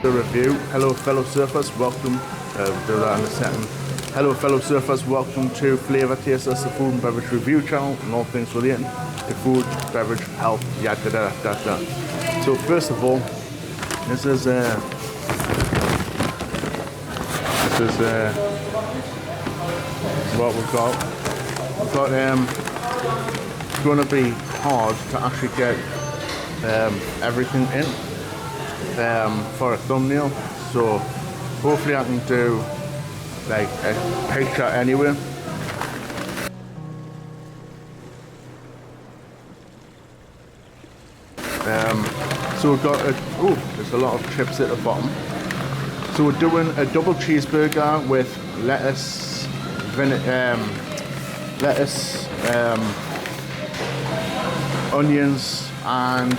The review. Hello fellow surfers, welcome, do that in a second. Hello fellow surfers, welcome to Flavour Tasters, the food and beverage review channel and all things relating to food, beverage, health, yada da da da. So first of all, this is what we've got. We've got it's going to be hard to actually get everything in for a thumbnail, so hopefully I can do like a picture anyway. So we've got there's a lot of chips at the bottom. So we're doing a double cheeseburger with lettuce, onions, and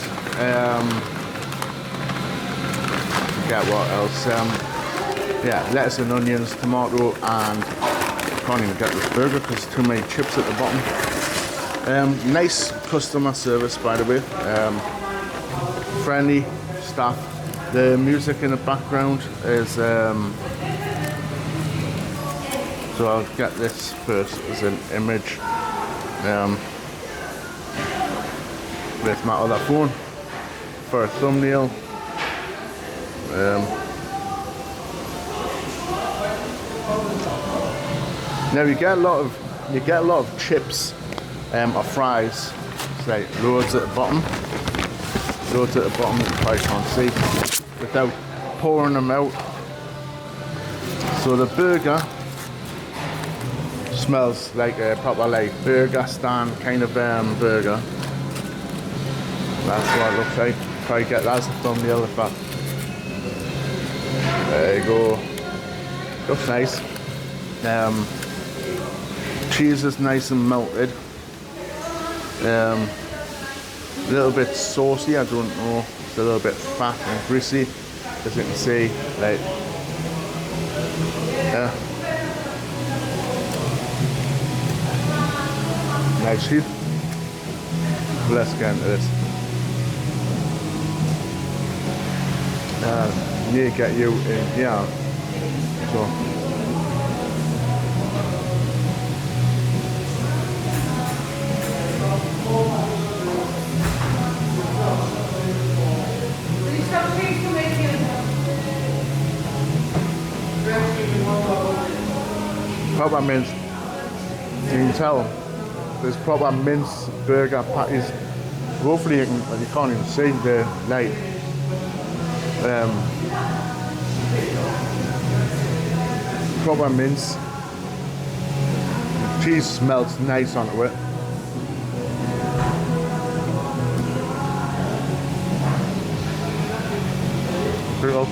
forget what else. Yeah, lettuce and onions, tomato, and I can't even get this burger because too many chips at the bottom. Nice customer service, by the way. Friendly staff. The music in the background is so I'll get this first as an image with my other phone for a thumbnail. Now you get a lot of chips or fries. It's like loads at the bottom. Loads at the bottom that you probably can't see without pouring them out. So the burger smells like a proper like burger stand kind of burger. That's what it looks like. Probably get that as a thumbnail if that. There you go. Looks nice. Cheese is nice and melted. A little bit saucy, I don't know. It's a little bit fat and greasy, as you can see. Like, nice heat. Let's get into this. Need to get you in here. So. Proper mince. You can tell there's proper mince burger patties. Hopefully you can't even see the light. Proper mince. Cheese smells nice onto it. Brutal.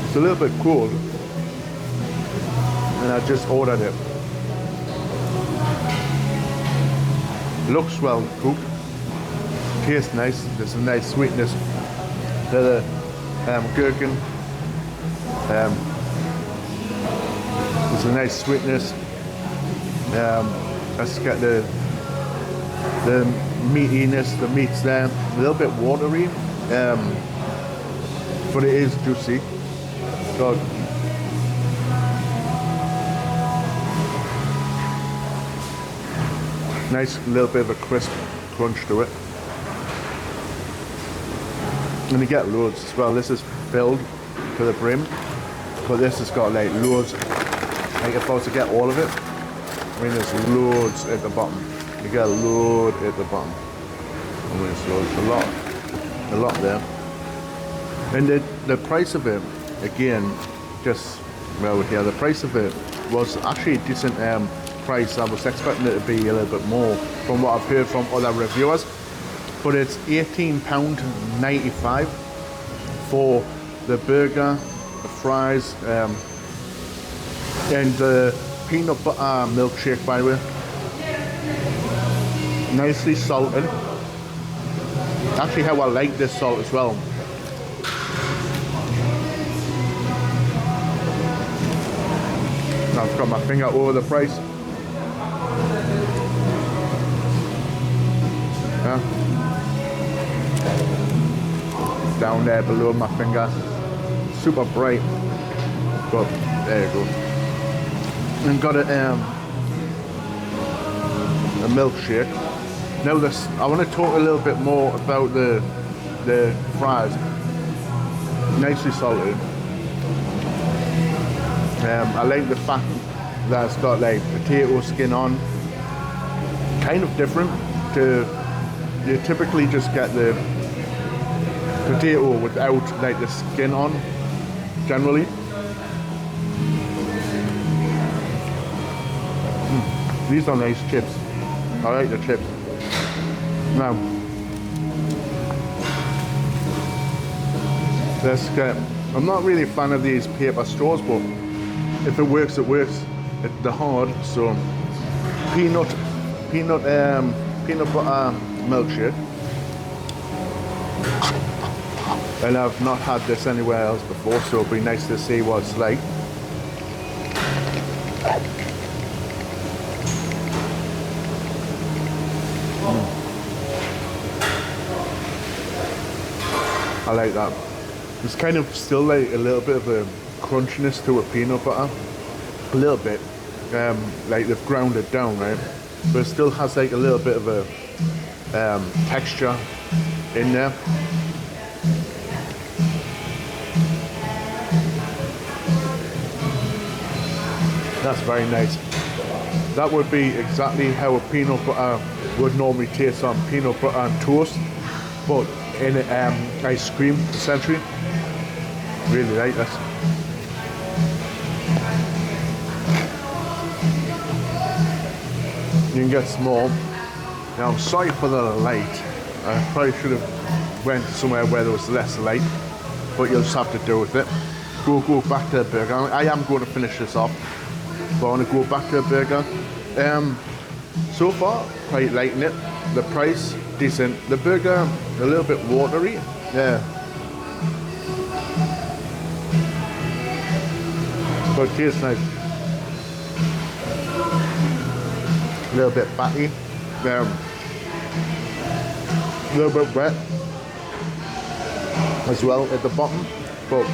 It's a little bit cold, and I just ordered it. Looks well cooked, tastes nice. There's a nice sweetness to the gherkin. There's a nice sweetness. Let's get the meatiness. The meat's there, a little bit watery, but it is juicy. So nice little bit of a crisp crunch to it. And you get loads as well. This is filled to the brim, but this has got like loads. Like if I was to get all of it, I mean there's loads at the bottom. You get a load at the bottom. I mean it's loads, a lot there. And the price of it, again, just well here, the price of it was actually a decent price. I was expecting it to be a little bit more from what I've heard from other reviewers, but it's £18.95 for the burger, the fries, and the peanut butter milkshake, by the way. Nicely salted. Actually how I like this salt as well. I've got my finger over the price. Yeah. down there below my finger. Super bright, but there you go. And got a milkshake. Now this, I want to talk a little bit more about the fries. Nicely salted. I like the fact that it's got like potato skin on. Kind of different to, you typically just get the potato without like the skin on, generally. These are nice chips. I like the chips. Now, let's get, I'm not really a fan of these paper straws, but if it works, it works. They're hard, so peanut butter milkshake. And I've not had this anywhere else before, so it'll be nice to see what it's like. I like that. There's kind of still like a little bit of a crunchiness to a peanut butter. A little bit. Like they've ground it down, right? But it still has like a little bit of a texture in there. That's very nice. That would be exactly how a peanut butter would normally taste on peanut butter and toast, but in ice cream, essentially. Really like this. You can get small. Now, sorry for the light. I probably should have went somewhere where there was less light, but you'll just have to deal with it. Go back to the burger. I am going to finish this off, but I want to go back to the burger. So far, quite liking it. The price, decent. The burger, a little bit watery. Yeah. But it tastes nice. A little bit fatty. A little bit wet as well at the bottom. But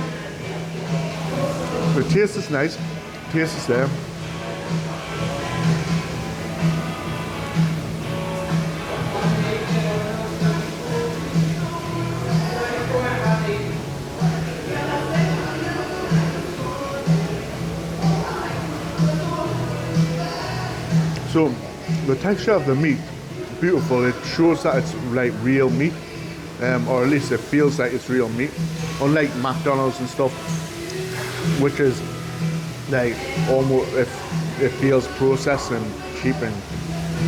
the taste is nice. Taste is there. So the texture of the meat, beautiful. It shows that it's like real meat, or at least it feels like it's real meat. Unlike McDonald's and stuff, which is like almost, it feels processed and cheap and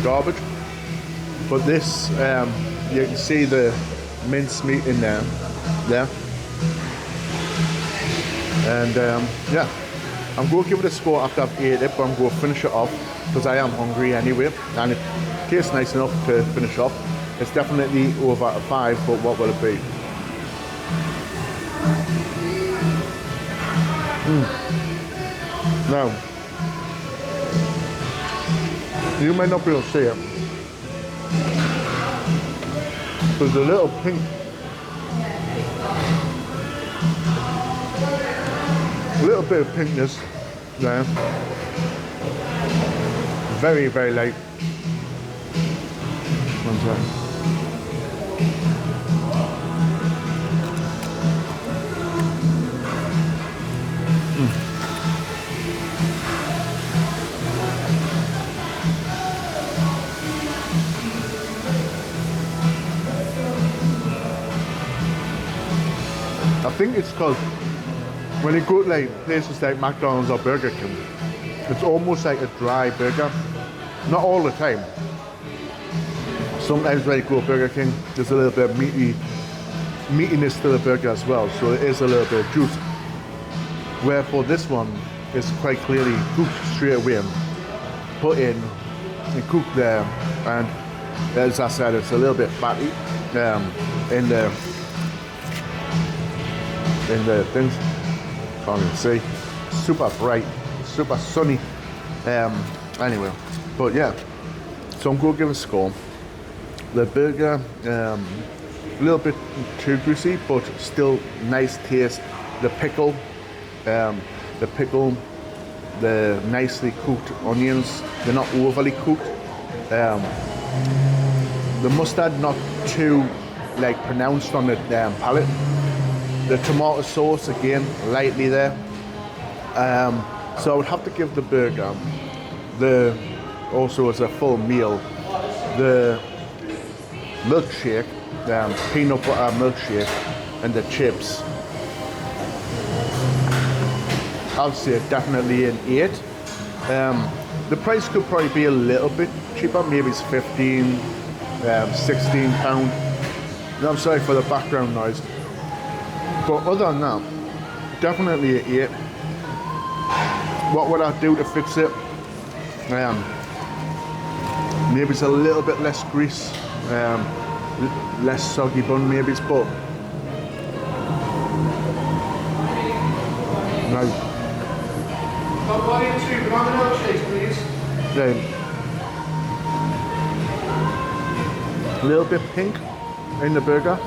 garbage. But this, you can see the minced meat in there, and yeah. I'm going to give it a score after I've ate it, but I'm going to finish it off because I am hungry anyway, and it tastes nice enough to finish off. It's definitely over a 5, but what will it be? Now, you might not be able to see it. There's a little pink, a little bit of pinkness there. Very, very light. One second. I think it's because when you go to like places like McDonald's or Burger King, it's almost like a dry burger. Not all the time. Sometimes when you go to Burger King, there's a little bit of meatiness to the burger as well, so it is a little bit of juice. Where for this one, it's quite clearly cooked straight away and put in and cooked there, and as I said, it's a little bit fatty in the things. Can't even see. Super bright, super sunny. Anyway, but yeah, so I'm going to give a score. The burger a little bit too greasy, but still nice taste. The pickle, the nicely cooked onions, they're not overly cooked. The mustard not too like pronounced on the palate. The tomato sauce again lightly there. So I would have to give the burger, also as a full meal, the milkshake, peanut butter milkshake, and the chips. I'd say definitely an 8. The price could probably be a little bit cheaper, maybe it's 15, 16 pound. I'm sorry for the background noise. But other than that, definitely an 8. What would I do to fix it? Maybe it's a little bit less grease, less soggy bun maybe, but no. Volume 2, banana milkshakes, please. A little bit pink in the burger.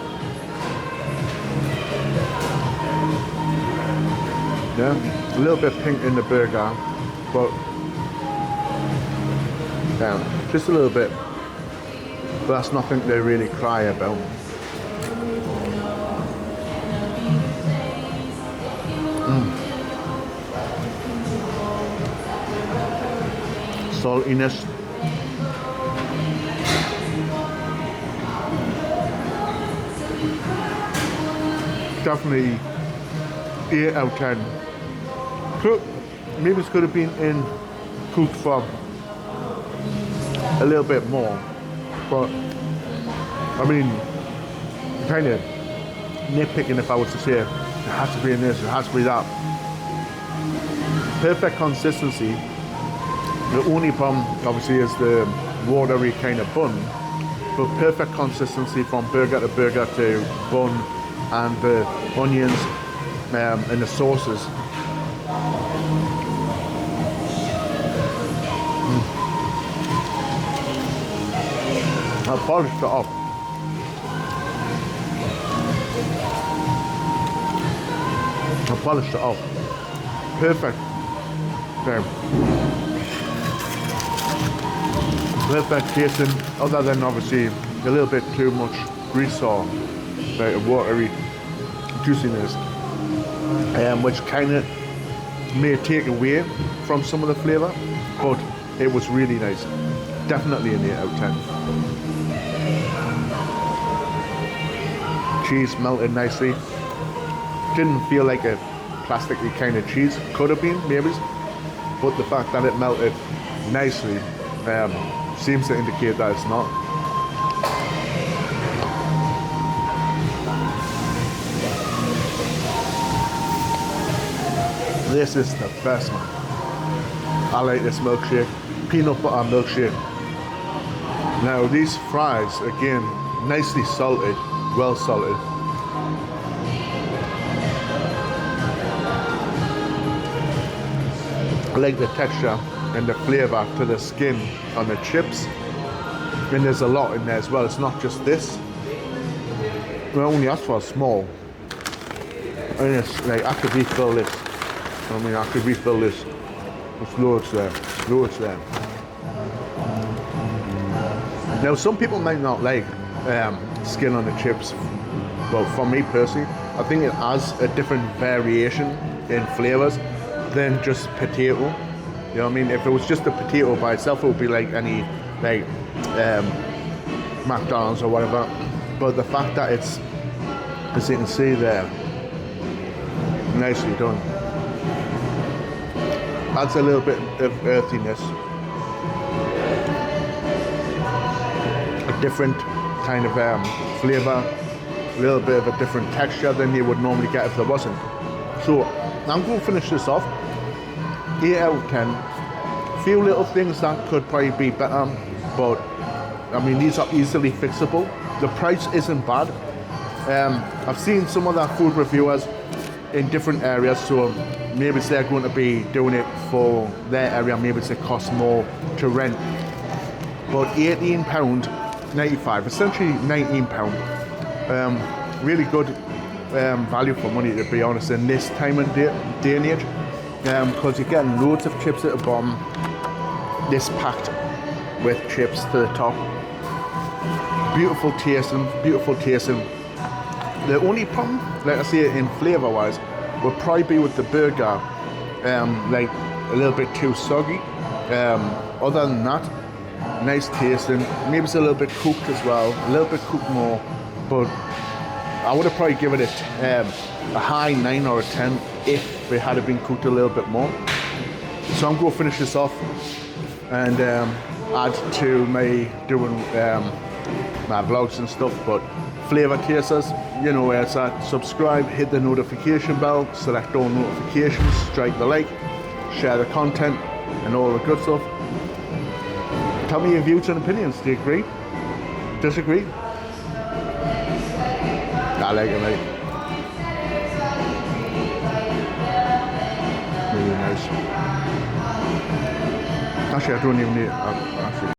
Yeah, a little bit pink in the burger, but just a little bit. But that's nothing to really cry about. Saltiness. Definitely 8 out of 10. Maybe it could have been cooked for a little bit more, but I mean, kind of nitpicking if I was to say it has to be in this, it has to be that. Perfect consistency. The only problem obviously is the watery kind of bun, but perfect consistency from burger to bun, and the onions and the sauces. I polished it off. Perfect. Okay. Perfect tasting, other than obviously a little bit too much grease or like a watery juiciness, which kind of may take away from some of the flavour, but it was really nice. Definitely an 8 out of 10. Cheese melted nicely. Didn't feel like a plasticky kind of cheese. Could have been, maybe, but the fact that it melted nicely seems to indicate that it's not. This is the best, man. I like this milkshake, peanut butter milkshake. Now these fries, again, nicely salted, well salted. I like the texture and the flavour to the skin on the chips. And there's a lot in there as well, it's not just this. I only asked for a small. And it's like, I could refill this. I mean, I could refill this. There's loads there, loads there. Now, some people might not like skin on the chips, but for me personally, I think it adds a different variation in flavours than just potato. You know what I mean? If it was just a potato by itself, it would be like any, like McDonald's or whatever. But the fact that it's, as you can see there, nicely done, adds a little bit of earthiness, a different kind of flavour, a little bit of a different texture than you would normally get if there wasn't. So I'm going to finish this off. 8 out of 10. A few little things that could probably be better, but I mean, these are easily fixable. The price isn't bad. I've seen some other food reviewers in different areas, so maybe they're going to be doing it for their area, maybe it costs more to rent. But £18.95, essentially £19 Really good value for money, to be honest, in this time and day and age, because you're getting loads of chips at the bottom, this packed with chips to the top. Beautiful tasting, beautiful tasting. The only problem, like I say, in flavour wise, would probably be with the burger, like a little bit too soggy. Other than that, nice tasting. Maybe it's a little bit cooked as well, a little bit cooked more, but I would have probably given it a high 9 or a 10 if it had been cooked a little bit more. So I'm going to finish this off and add to me doing my vlogs and stuff. But Flavour Tasters, you know where it's at. Subscribe, hit the notification bell, select all notifications, strike the like, share the content and all the good stuff. Tell me your views and opinions. Do you agree? Disagree? I like it, mate. Really nice. Actually, I don't even need it. Actually.